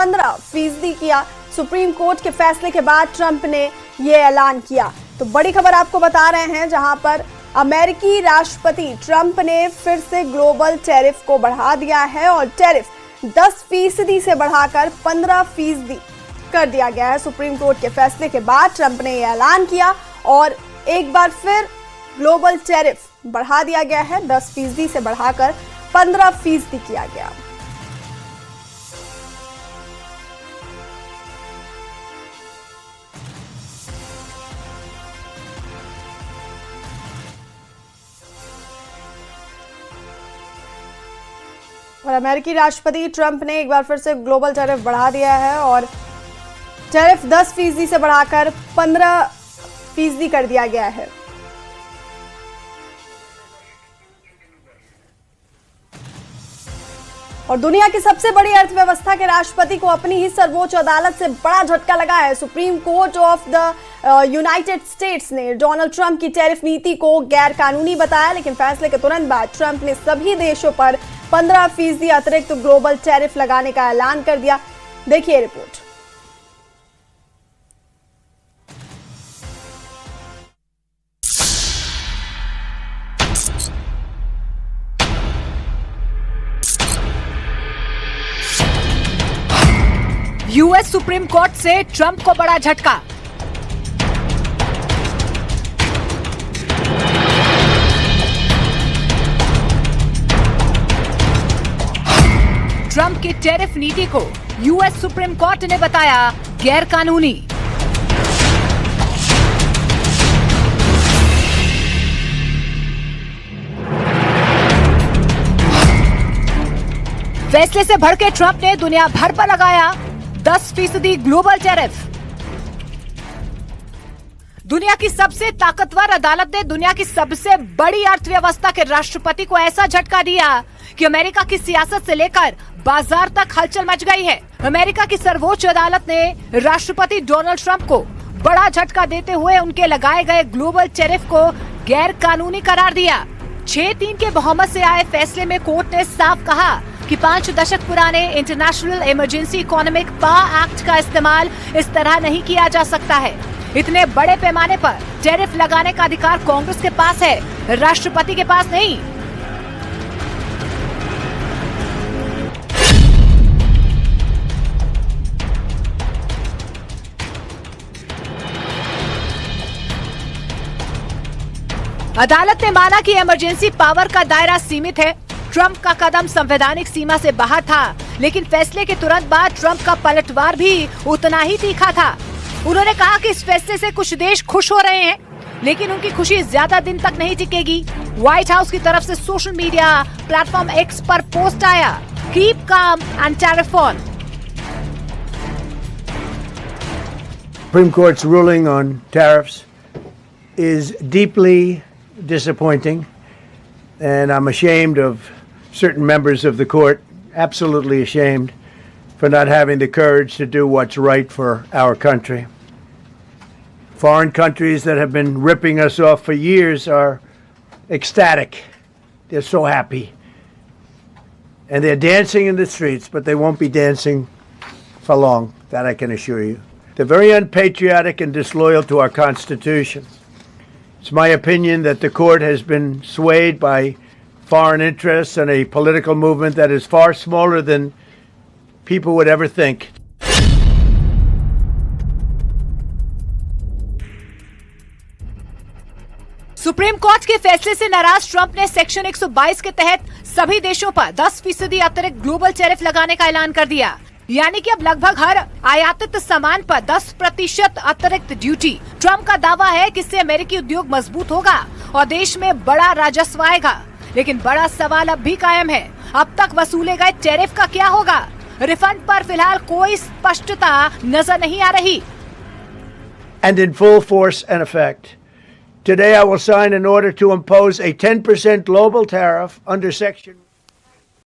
15% किया। Supreme court के फैसले के बाद ट्रंप ने ये ऐलान किया। तो बड़ी खबर आपको बता रहे हैं, जहां पर अमेरिकी राष्ट्रपति ट्रंप ने फिर से ग्लोबल टैरिफ को बढ़ा दिया है और टैरिफ 10% से बढ़ाकर 15% कर दिया गया है। सुप्रीम कोर्ट के फैसले के बाद ट्रंप ने यह ऐलान किया और एक बार फिर ग्लोबल टैरिफ बढ़ा दिया गया है। 10% से बढ़ाकर 15% किया गया। और अमेरिकी राष्ट्रपति ट्रंप ने एक बार फिर से ग्लोबल टैरिफ बढ़ा दिया है और टैरिफ 10% से बढ़ाकर 15% कर दिया गया है। और दुनिया की सबसे बड़ी अर्थव्यवस्था के राष्ट्रपति को अपनी ही सर्वोच्च अदालत से बड़ा झटका लगा है। Supreme court of the United states ने डोनाल्ड ट्रंप की टैरिफ नीति को गैर कानूनी बताया, लेकिन फैसले के तुरंत बाद ट्रंप ने सभी देशों पर 15% अतिरिक्त ग्लोबल टैरिफ लगाने का ऐलान कर दिया। देखिए रिपोर्ट। यूएस सुप्रीम कोर्ट से ट्रंप को बड़ा झटका। ट्रंप की टैरिफ नीति को यूएस सुप्रीम कोर्ट ने बताया गैर कानूनी। फैसले से भड़के ट्रंप ने दुनिया भर पर लगाया 10% ग्लोबल टैरिफ। दुनिया की सबसे ताकतवर अदालत ने दुनिया की सबसे बड़ी अर्थव्यवस्था के राष्ट्रपति को ऐसा झटका दिया कि अमेरिका की सियासत से लेकर बाजार तक हलचल मच गई है। अमेरिका की सर्वोच्च अदालत ने राष्ट्रपति डोनाल्ड ट्रंप को बड़ा झटका देते हुए उनके लगाए गए ग्लोबल टैरिफ को गैर कानूनी करार दिया। 6-3 के बहुमत से आए फैसले में कोर्ट ने साफ कहा कि 5 दशक पुराने international emergency economic power act का इस्तेमाल इस तरह नहीं किया जा सकता है। इतने बड़े पैमाने पर टैरिफ लगाने का अधिकार कांग्रेस के पास है, राष्ट्रपति के पास नहीं। अदालत ने माना कि इमरजेंसी पावर का दायरा सीमित है। ट्रंप का कदम संवैधानिक सीमा से बाहर था, लेकिन फैसले के तुरंत बाद ट्रंप का पलटवार भी उतना ही तीखा था। उन्होंने कहा कि इस फैसले से कुछ देश खुश हो रहे हैं, लेकिन उनकी खुशी ज्यादा दिन तक नहीं टिकेगी। व्हाइट हाउस की तरफ से सोशल मीडिया प्लेटफॉर्म एक्स पर पोस्ट आया, keep calm and tariff on. Supreme Court's ruling on tariffs is deeply disappointing, and I'm ashamed of certain members of the court, absolutely ashamed, for not having the courage to do what's right for our country. Foreign countries that have been ripping us off for years are ecstatic. They're so happy. And they're dancing in the streets, but they won't be dancing for long, that I can assure you. They're very unpatriotic and disloyal to our Constitution. It's my opinion that the court has been swayed by foreign interests and a political movement that is far smaller than people would ever think. Supreme court के फैसले से नाराज Trump ने section 122 के तहत सभी देशों पर 10% अतिरिक्त ग्लोबल टैरिफ लगाने का ऐलान कर दिया। यानी कि अब लगभग हर आयातित सामान पर 10% अतिरिक्त ड्यूटी। ट्रंप का दावा है कि इससे अमेरिकी उद्योग मजबूत होगा और देश में बड़ा राजस्व आएगा। लेकिन बड़ा सवाल अब भी कायम है, अब तक वसूले गए टैरिफ का क्या होगा? रिफंड पर फिलहाल कोई स्पष्टता नजर नहीं आ रही। And in full force and effect. Today I will sign an order to impose a 10% global tariff under Section